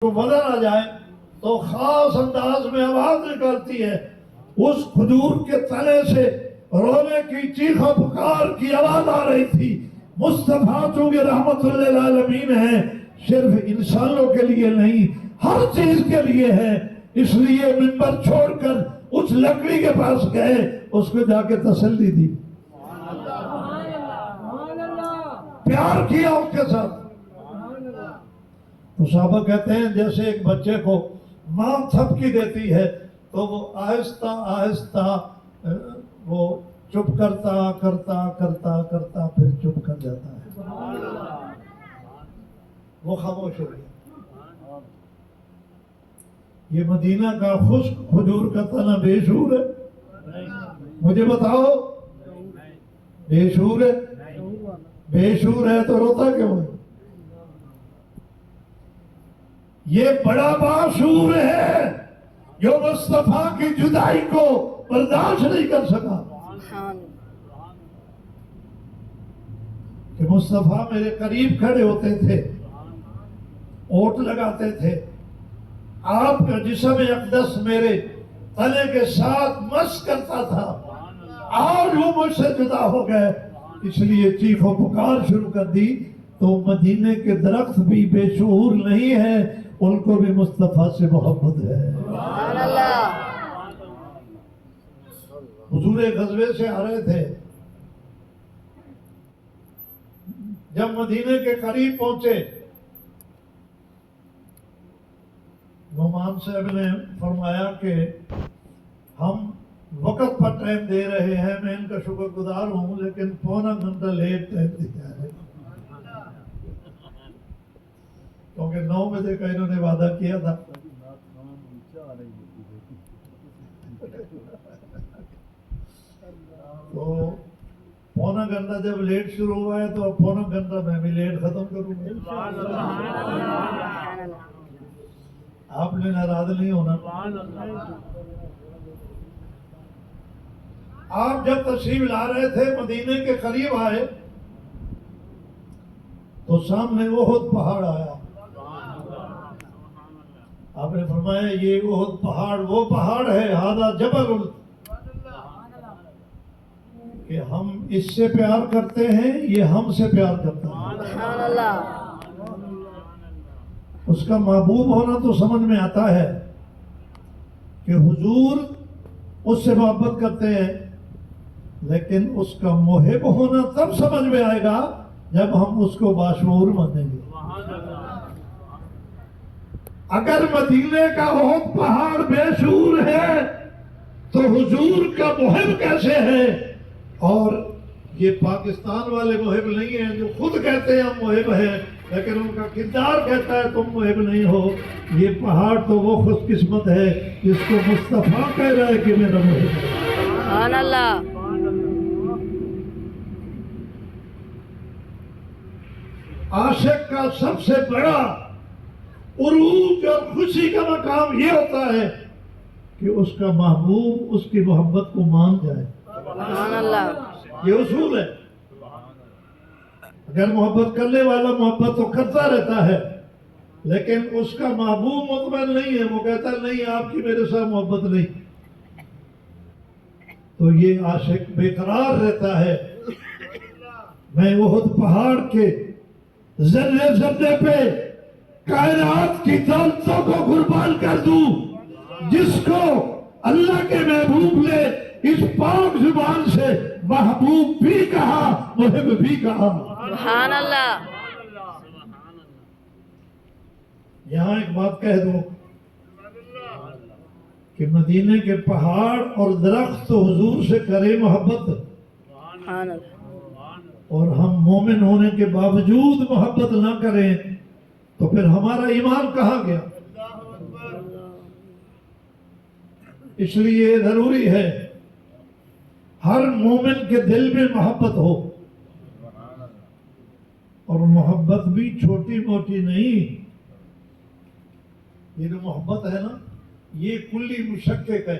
تو بدل آ جائے تو خاص انداز میں آواز نکالتی ہے. اس کھجور کے تنے سے رونے کی چیخ و پکار کی آواز آ رہی تھی. مصطفیٰ چونکہ رحمت للعالمین ہے، صرف انسانوں کے لیے نہیں ہر چیز کے لیے ہے، اس لیے منبر چھوڑ کر اس لکڑی کے پاس گئے، اس کو جا کے تسلی دی، پیار کیا اس کے ساتھ. تو صحابہ کہتے ہیں جیسے ایک بچے کو ماں تھپکی دیتی ہے تو وہ آہستہ آہستہ وہ چپ کرتا کرتا کرتا کرتا پھر چپ کر جاتا ہے، وہ خاموش ہو گیا. یہ مدینہ کا خشک کھجور کا تنا بے شعور ہے؟ مجھے بتاؤ، بے شعور ہے؟ بے شعور ہے تو روتا کیوں ہے؟ یہ بڑا باشعور ہے جو مصطفیٰ کی جدائی کو برداشت نہیں کر سکا کہ مصطفیٰ میرے قریب کھڑے ہوتے تھے، اوٹ لگاتے تھے، آپ کا جسم اقدس میرے تنے کے ساتھ مس کرتا تھا، آج وہ مجھ سے جدا ہو گئے، اس لیے چیخ و پکار شروع کر دی. تو مدینے کے درخت بھی بے شعور نہیں ہے، ان کو بھی مصطفیٰ سے محبت ہے. حضور غزوے سے آ رہے تھے، جب مدینے کے قریب پہنچے نعمان صاحب نے فرمایا کہ ہم وقت پر ٹائم دے رہے ہیں، میں ان کا شکر گزار ہوں، لیکن پونا گھنٹہ لیٹ ٹائم دیا ہے، کیونکہ 9 بجے کا انہوں نے وعدہ کیا تھا. تو پونا گھنٹہ جب لیٹ شروع ہوا ہے تو پونا گھنٹہ میں بھی لیٹ ختم کروں گا. آپ نے ناراض نہیں ہونا. آپ جب تشریف لا رہے تھے مدینے کے قریب آئے تو سامنے احد پہاڑ آیا. آپ نے فرمایا یہ احد پہاڑ وہ پہاڑ ہے، ھذا جبل، کہ ہم اس سے پیار کرتے ہیں، یہ ہم سے پیار کرتا ہے. اس کا محبوب ہونا تو سمجھ میں آتا ہے کہ حضور اس سے محبت کرتے ہیں، لیکن اس کا محب ہونا تب سمجھ میں آئے گا جب ہم اس کو باشعور مانیں گے. اگر مدینے کا احد پہاڑ بے شعور ہے تو حضور کا محب کیسے ہے؟ اور یہ پاکستان والے محب نہیں ہیں جو خود کہتے ہیں ہم محب ہیں، لیکن ان کا کردار کہتا ہے تم محب نہیں ہو. یہ پہاڑ تو وہ خوش قسمت ہے جس کو مصطفیٰ کہہ رہا ہے کہ میرا محب ہے. سبحان اللہ. عاشق کا سب سے بڑا عروج اور خوشی کا مقام یہ ہوتا ہے کہ اس کا محبوب اس کی محبت کو مان جائے. سبحان اللہ. یہ اصول ہے. اگر محبت کرنے والا محبت تو کرتا رہتا ہے لیکن اس کا محبوب مطمئن نہیں ہے، وہ کہتا ہے نہیں آپ کی میرے ساتھ محبت نہیں، تو یہ عاشق بے قرار رہتا ہے. میں احد پہاڑ کے ذرے ذرے پہ کائنات کی دولتوں کو قربان کر دوں، جس کو اللہ کے محبوب نے اس پاک زبان سے محبوب بھی کہا، محب بھی کہا. سبحان اللہ. یہاں ایک بات کہہ دوں کہ مدینے کے پہاڑ اور درخت تو حضور سے کرے محبت، سبحان اللہ. اور ہم مومن ہونے کے باوجود محبت نہ کریں تو پھر ہمارا ایمان کہاں گیا؟ اس لیے ضروری ہے ہر مومن کے دل میں محبت ہو، اور محبت بھی چھوٹی موٹی نہیں. یہ جو محبت ہے نا یہ کلی مشقق ہے.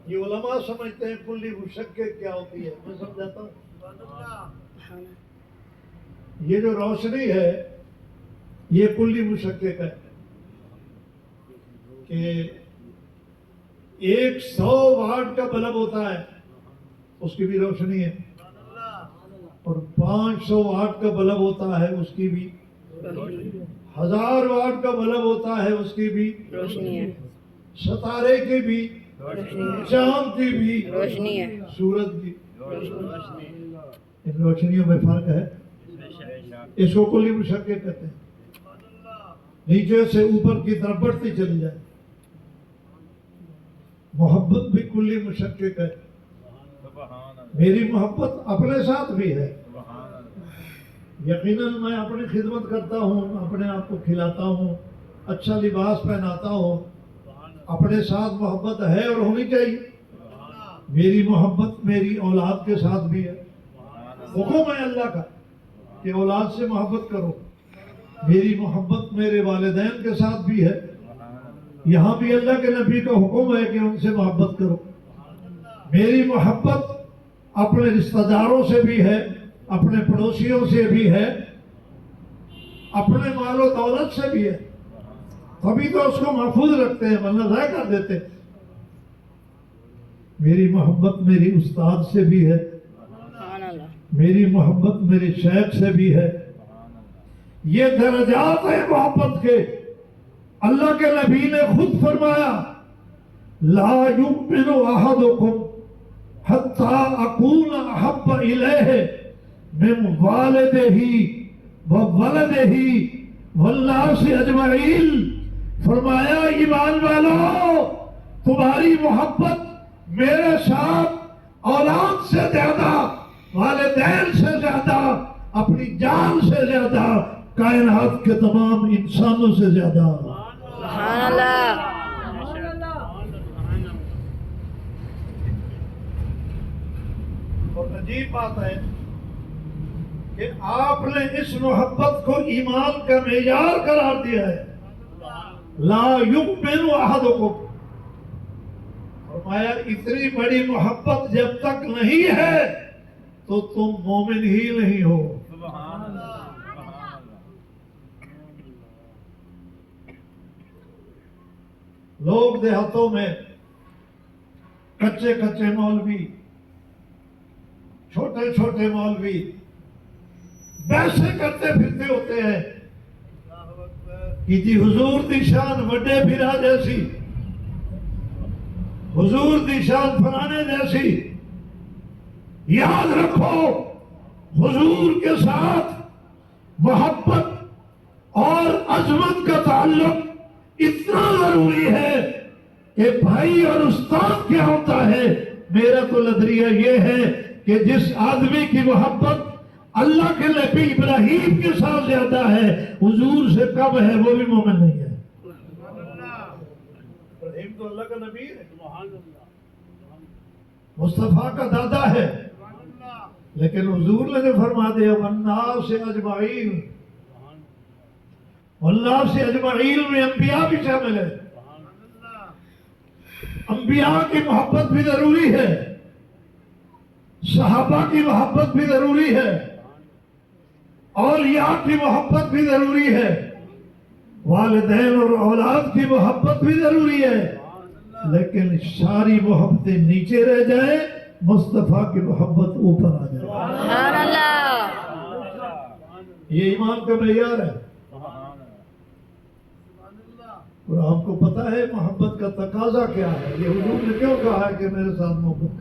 یہ علماء سمجھتے ہیں کلی مشقق کیا ہوتی ہے، میں سمجھاتا ہوں. یہ جو روشنی ہے یہ کلی مشقق ہے کہ 100 واٹ کا بلب ہوتا ہے، اس کی بھی روشنی ہے، اور 500 واٹ کا بلب ہوتا ہے، اس کی بھی، 1000 واٹ کا بلب ہوتا ہے، اس کی بھی روشنی ہے، ستارے کی بھی، چاند کی بھی، روشنی ہے، سورج کی، ان روشنیوں میں فرق ہے۔ اس کو کلی مشقق کہتے ہیں، نیچے سے اوپر کی طرف بڑھتی چلی جائے۔ محبت بھی کلی مشقق ہے، میری محبت اپنے ساتھ بھی ہے۔ یقیناً میں اپنی خدمت کرتا ہوں، اپنے آپ کو کھلاتا ہوں، اچھا لباس پہناتا ہوں، اپنے ساتھ محبت ہے اور ہونی چاہیے۔ میری محبت میری اولاد کے ساتھ بھی ہے، حکم ہے اللہ کا کہ اولاد سے محبت کرو۔ میری محبت میرے والدین کے ساتھ بھی ہے، یہاں بھی اللہ کے نبی کا حکم ہے کہ ان سے محبت کرو۔ میری محبت اپنے رشتہ داروں سے بھی ہے، اپنے پڑوسیوں سے بھی ہے، اپنے مال و دولت سے بھی ہے، تبھی تو اس کو محفوظ رکھتے ہیں، ورنہ ضائع کر دیتے۔ میری محبت میری استاد سے بھی ہے، سبحان اللہ، میری محبت میرے شیخ سے بھی ہے۔ یہ درجات ہیں محبت کے۔ اللہ کے نبی نے خود فرمایا لا یؤمن احدکم حتی اکون احب الیہ من والدہ وولدہ والناس اجمعین۔ فرمایا ایمان والو، تمہاری محبت میرے ساتھ اولاد سے زیادہ، والدین سے زیادہ، اپنی جان سے زیادہ، کائنات کے تمام انسانوں سے زیادہ۔ سبحان اللہ، اور عجیب بات ہے کہ آپ نے اس محبت کو ایمان کا معیار قرار دیا ہے۔ لا یؤمن احدکم، فرمایا اتنی بڑی محبت جب تک نہیں ہے تو تم مومن ہی نہیں ہو۔ لوگ دیہاتوں میں کچے کچے مولوی، چھوٹے چھوٹے مولوی ویسے کرتے پھرتے ہوتے ہیں کہ جی حضور دی شان وڈے پھرا جیسی، حضور دی شان فلانے جیسی۔ یاد رکھو، حضور کے ساتھ محبت اور عظمت کا تعلق اتنا ضروری ہے کہ بھائی اور استاد کیا ہوتا ہے۔ میرا تو نظریہ یہ ہے کہ جس آدمی کی محبت اللہ کے نبی ابراہیم کے ساتھ زیادہ ہے، حضور سے کم ہے، وہ بھی مومن نہیں ہے۔ ابراہیم تو اللہ کا نبی ہے، مصطفیٰ کا دادا ہے، لیکن حضور نے جو فرما دیا والناس اجمعین، والناس اجمعین میں انبیاء بھی شامل ہے۔ انبیاء کی محبت بھی ضروری ہے، صحابہ کی محبت بھی ضروری ہے، اولیاء کی محبت بھی ضروری ہے، والدین اور اولاد کی محبت بھی ضروری ہے، لیکن ساری محبتیں نیچے رہ جائیں، مصطفیٰ کی محبت اوپر آ جائے۔ سبحان اللہ، یہ ایمان کا معیار ہے۔ اور آپ کو پتا ہے محبت کا تقاضا کیا ہے؟ یہ حضور نے کیوں کہا ہے کہ میرے ساتھ محبت